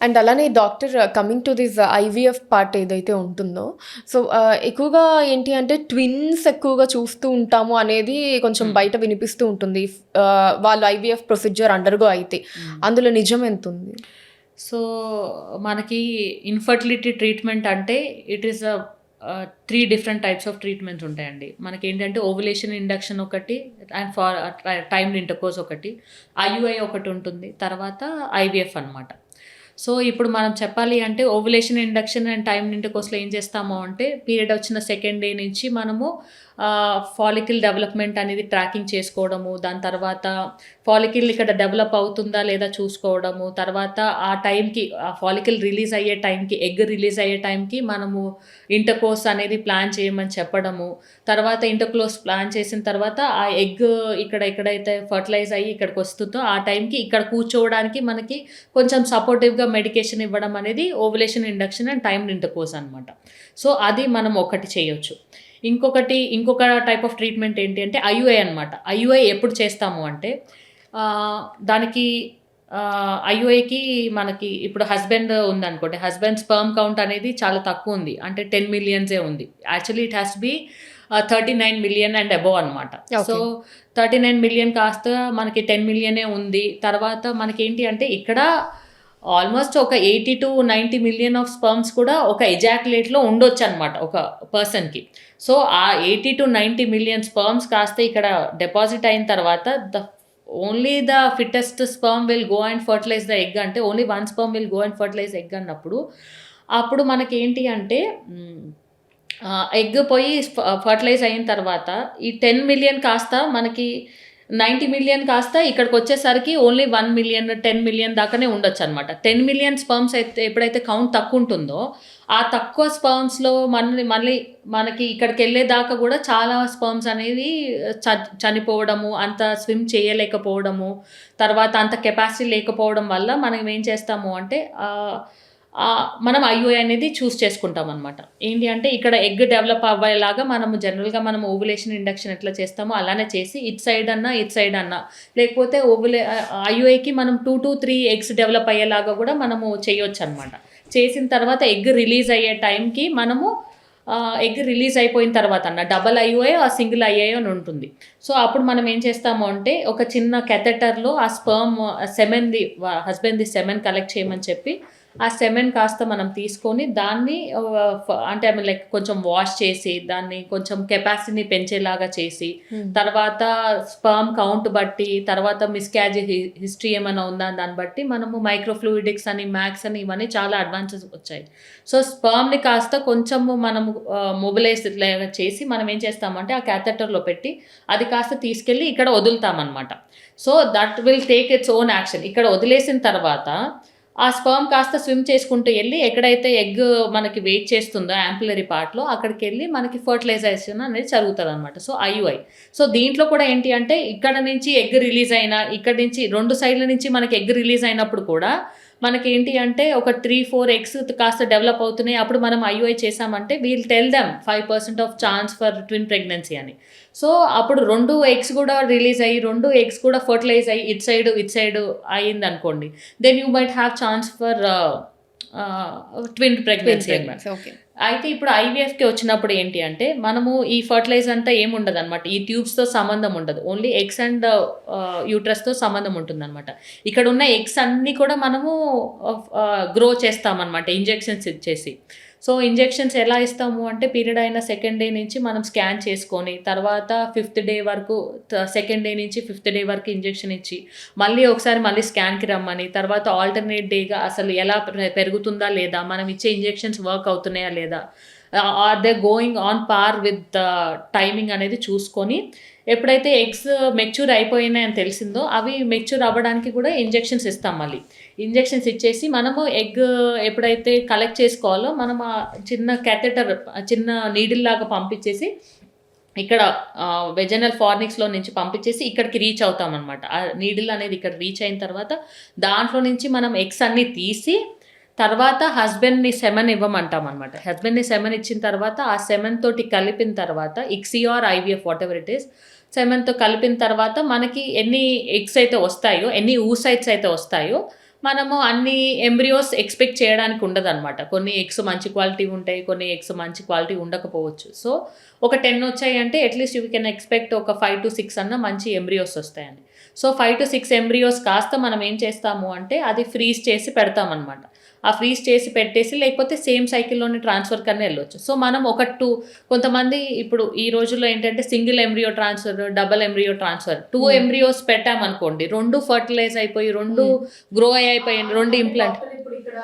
And అలానే doctor coming to this IVF part ఏదైతే ఉంటుందో, సో ఎక్కువగా ఏంటి అంటే ట్విన్స్ ఎక్కువగా చూస్తూ ఉంటాము అనేది కొంచెం హ్మ్. బయట వినిపిస్తూ ఉంటుంది. వాళ్ళు ఐవీఎఫ్ ప్రొసీజర్ అండర్‌గో అయితే. హ్మ్. అందులో నిజం ఎంతుంది? సో, మనకి ఇన్‌ఫర్టిలిటీ ట్రీట్మెంట్ అంటే it is 3 different types of treatments ఉంటాయండి. మనకేంటంటే ఓవ్యులేషన్ ఇండక్షన్ ఒకటి అండ్ టైమ్డ్ ఇంటర్‌కోర్స్ ఒకటి, ఐయుఐ ఒకటుంటుంది. తర్వాత ఐవీఎఫ్ అనమాట. సో, ఇప్పుడు మనం చెప్పాలి అంటే ఓవ్యులేషన్ ఇండక్షన్ అండ్ టైమ్డ్ ఇంటర్‌కోర్స్‌లో ఏం చేస్తాము అంటే పీరియడ్ వచ్చిన సెకండ్ డే నుంచి మనము ఫాలికల్ డెవలప్‌మెంట్ అనేది ట్రాకింగ్ చేసుకోవడము. దాని తర్వాత ఫాలికల్ ఇక్కడ డెవలప్ అవుతుందా లేదా చూసుకోవడము. తర్వాత ఆ టైంకి ఆ ఫాలికల్ రిలీజ్ అయ్యే టైంకి, ఎగ్ రిలీజ్ అయ్యే టైంకి మనము ఇంటర్‌కోర్స్ అనేది ప్లాన్ చేయమని చెప్పడము. తర్వాత ఇంటర్‌కోర్స్ ప్లాన్ చేసిన తర్వాత ఆ ఎగ్ ఎక్కడైతే ఫర్టిలైజ్ అయ్యి ఇక్కడికొస్తుందో ఆ టైంకి ఇక్కడ కూర్చోవడానికి మనకి కొంచెం సపోర్టివ్‌గా మెడికేషన్ ఇవ్వడం అనేది ovulation induction and timed intercourse అనమాట. సో, అది మనం ఒకటి చేయొచ్చు. ఇంకొక టైప్ ఆఫ్ ట్రీట్మెంట్ ఏంటి అంటే ఐయుఐ అనమాట. ఐయుఐ ఎప్పుడు చేస్తాము అంటే దానికి ఐయుఐకి మనకి ఇప్పుడు హస్బెండ్ ఉందనుకోండి. హస్బెండ్ స్పెర్మ్ కౌంట్ అనేది చాలా తక్కువుంది. అంటే 10 మిలియన్సే ఉంది. Actually it has to be 39 million and above అనమాట. So, okay. 39 మిలియన్ కాస్త మనకి 10 మిలియనే ఉంది. తర్వాత మనకేంటి అంటే ఇక్కడ ఆల్మోస్ట్ ఒక 80-90 మిలియన్ ఆఫ్ స్పెర్మ్స్ కూడా ఒక ఎజాక్యులేట్‌లో ఉండొచ్చనమాట ఒక పర్సన్‌కి. సో, ఆ 80-90 మిలియన్ స్పెర్మ్స్ కాస్త ఇక్కడ డిపాజిట్ అయిన తర్వాత only the fittest sperm will go and fertilise the egg అంటే only one sperm will go and fertilise egg అన్నప్పుడు, అప్పుడు మనకేంటి అంటే ఎగ్ పోయి ఫెర్టిలైజ్ అయిన తర్వాత ఈ 10 మిలియన్ కాస్త మనకి 90 మిలియన్ కాస్త ఇక్కడికొచ్చేసరికి ఓన్లీ 1 మిలియన్, 10 మిలియన్ దాకానే ఉండొచ్చనమాట. 10 మిలియన్ స్పెర్మ్స్ అయితే ఎప్పుడైతే కౌంట్ తక్కువుంటుందో, ఆ తక్కువ స్పెర్మ్స్‌లో మళ్ళీ మనకి ఇక్కడికెళ్ళేదాకా గూడా చాలా స్పెర్మ్స్ అనేవి చనిపోవడము, అంత స్విమ్ చేయలేకపోవడము, తర్వాత అంత కెపాసిటీ లేకపోవడం వల్ల మనం ఏం చేస్తాము అంటే మనం ఐయుఐ అనేది చూజ్ చేసుకుంటామనమాట. ఏంటి అంటే ఇక్కడ ఎగ్ డెవలప్ అవ్వేలాగా జనరల్‌గా మనం ఓవ్యులేషన్ ఇండక్షన్ ఎట్లా చేస్తామో అలానే చేసి ఇటు సైడ్ అన్నా లేకపోతే ఐయుఐకి మనం 2-3 ఎగ్స్ డెవలప్ అయ్యేలాగా గూడా మనము చేయొచ్చనమాట. చేసిన తర్వాత ఎగ్ రిలీజ్ అయ్యే టైంకి మనము ఎగ్ రిలీజ్ అయిపోయిన తర్వాత double IUI or single IUI అని ఉంటుంది. సో, అప్పుడు మనం ఏం చేస్తాము అంటే ఒక చిన్న కెథెటర్‌లో ఆ సెమెన్‌ది హస్బెండ్‌ది సెమెన్ కలెక్ట్ చేయమని చెప్పి ఆ సెమెన్ కాస్త మనం తీసుకొని దాన్ని అంటే లైక్ కొంచెం వాష్ చేసి, దాన్ని కొంచెం కెపాసిటీని పెంచేలాగా చేసి, తర్వాత స్పెర్మ్ కౌంట్ బట్టి, తర్వాత మిస్‌క్యారేజ్ హిస్టరీ ఏమైనా ఉందా అని దాన్ని బట్టి మనము మైక్రోఫ్లూయిడిక్స్ అని, మ్యాక్స్ అని ఇవన్నీ చాలా అడ్వాన్సెస్ వచ్చాయి. సో, స్పెర్మ్‌ని కాస్త కొంచెము మనము మొబిలైజ్ లాగా చేసి మనం ఏం చేస్తామంటే ఆ క్యాథెటర్‌లో పెట్టి అది కాస్త తీసుకెళ్ళి ఇక్కడ వదులుతామనమాట. So, that will take its own action. ఇక్కడ వదిలేసిన తర్వాత ఆ స్పెర్మ్ కాస్త స్విమ్ చేసుకుంటూ ఎళ్లి ఎక్కడైతే ఎగ్ మనకి వెయిట్ చేస్తుందో యాంపులరీ పార్ట్‌లో అక్కడికెళ్ళి మనకి ఫెర్టిలైజేషన్ అనేది జరుగుతదనమాట. So, IUI. సో, దీంట్లో కూడా ఏంటి అంటే ఇక్కడ నుంచి ఎగ్ రిలీజ్ అయినా, ఇక్కడి నుంచి 2 సైడ్‌ల నుంచి మనకి ఎగ్ రిలీజ్ అయినప్పుడు కూడా మనకేంటి అంటే ఒక 3-4 ఎగ్స్ కాస్త డెవలప్ అవుతున్నాయి. అప్పుడు మనం ఐయుఐ చేశామంటే we'll tell them 5% of chance for twin pregnancy అని. సో, అప్పుడు 2 ఎగ్స్ గూడా రిలీజ్ అయ్యి, 2 ఎగ్స్ కూడా ఫెర్టిలైజ్ అయ్యి ఇటు సైడ్ అయిందనుకోండి. Then you might have chance for twin pregnancy అనమాట. ఓకే. అయితే ఇప్పుడు ఐవీఎఫ్‌కి వచ్చినప్పుడు ఏంటి అంటే, మనము ఈ ఫెర్టిలైజ్ అంతా ఏముండదనమాట. ఈ ట్యూబ్స్‌తో సంబంధం ఉండదు. ఓన్లీ ఎగ్స్ అండ్ యూట్రస్‌తో సంబంధం ఉంటుందనమాట. ఇక్కడున్న ఎగ్స్ అన్నీ కూడా మనము గ్రో చేస్తామనమాట ఇంజెక్షన్స్ ఇచ్చేసి. సో, ఇంజెక్షన్స్ ఎలా ఇస్తాము అంటే పీరియడ్ అయిన సెకండ్ డే నుంచి మనం స్కాన్ చేసుకొని, తర్వాత ఫిఫ్త్ డే వరకు సెకండ్ డే నుంచి ఫిఫ్త్ డే వరకు ఇంజెక్షన్ ఇచ్చి, మళ్ళీ స్కాన్‌కి రమ్మని, తర్వాత ఆల్టర్‌నేట్ డేగా అసలు ఎలా పెరుగుతుందా లేదా, మనం ఇచ్చే ఇంజెక్షన్స్ వర్క్ అవుతున్నాయా లేదా, are they going on par with timing అనేది చూసుకొని, ఎప్పుడైతే ఎగ్స్ మెచ్యూర్ అయిపోయినాయని తెలిసిందో, అవి మెచ్యూర్ అవ్వడానికి కూడా ఇంజెక్షన్స్ ఇస్తాం మళ్ళీ. ఇంజెక్షన్స్ ఇచ్చేసి మనము ఎగ్ ఎప్పుడైతే కలెక్ట్ చేసుకోవాలో మనం ఆ చిన్న క్యాథెటర్ చిన్న నీడిల్‌లాగా పంపించేసి ఇక్కడ వెజైనల్ ఫార్నిక్స్‌లో నుంచి పంపించేసి ఇక్కడికి రీచ్ అవుతామనమాట. ఆ నీడిల్ అనేది ఇక్కడ రీచ్ అయిన తర్వాత దాంట్లో నుంచి మనం ఎగ్స్ అన్నీ తీసి తర్వాత హస్బెండ్‌ని సెమెన్ ఇవ్వమంటామనమాట. హస్బెండ్‌ని సెమెన్ ఇచ్చిన తర్వాత ఆ సెమెన్ తోటి కలిపిన తర్వాత ICSI or IVF whatever it is సెమెన్‌తో కలిపిన తర్వాత మనకి ఎన్ని ఎగ్స్ అయితే వస్తాయో, ఎన్ని oocytes అయితే వస్తాయో మనము అన్ని ఎంబ్రియోస్ ఎక్స్పెక్ట్ చేయడానికి ఉండదన్నమాట. కొన్ని ఎగ్స్ మంచి క్వాలిటీ ఉంటాయి, కొన్ని ఎగ్స్ మంచి క్వాలిటీ ఉండకపోవచ్చు. సో ఒక 10 వచ్చాయి అంటే అట్లీస్ట్ యూ కెన్ ఎక్స్పెక్ట్ ఒక 5-6 అన్న మంచి ఎంబ్రియోస్ వస్తాయండి. సో 5-6 ఎంబ్రియోస్ కాస్త మనం ఏం చేస్తాము అంటే అది ఫ్రీజ్ చేసి పెడతామన్నమాట. ఆ ఫ్రీజ్ చేసి పెట్టేసి లేకపోతే సేమ్ సైకిల్లోనే ట్రాన్స్ఫర్ కన్నా వెళ్ళొచ్చు. సో మనం ఒక 2 కొంతమంది ఇప్పుడు ఈ రోజుల్లో ఏంటంటే single embryo transfer, double embryo transfer 2 embryos పెట్టామనుకోండి, 2 ఫర్టిలైజ్ అయిపోయి 2 గ్రో అయిపోయి 2 ఇంప్లాంట్ ఇప్పుడు ఇక్కడ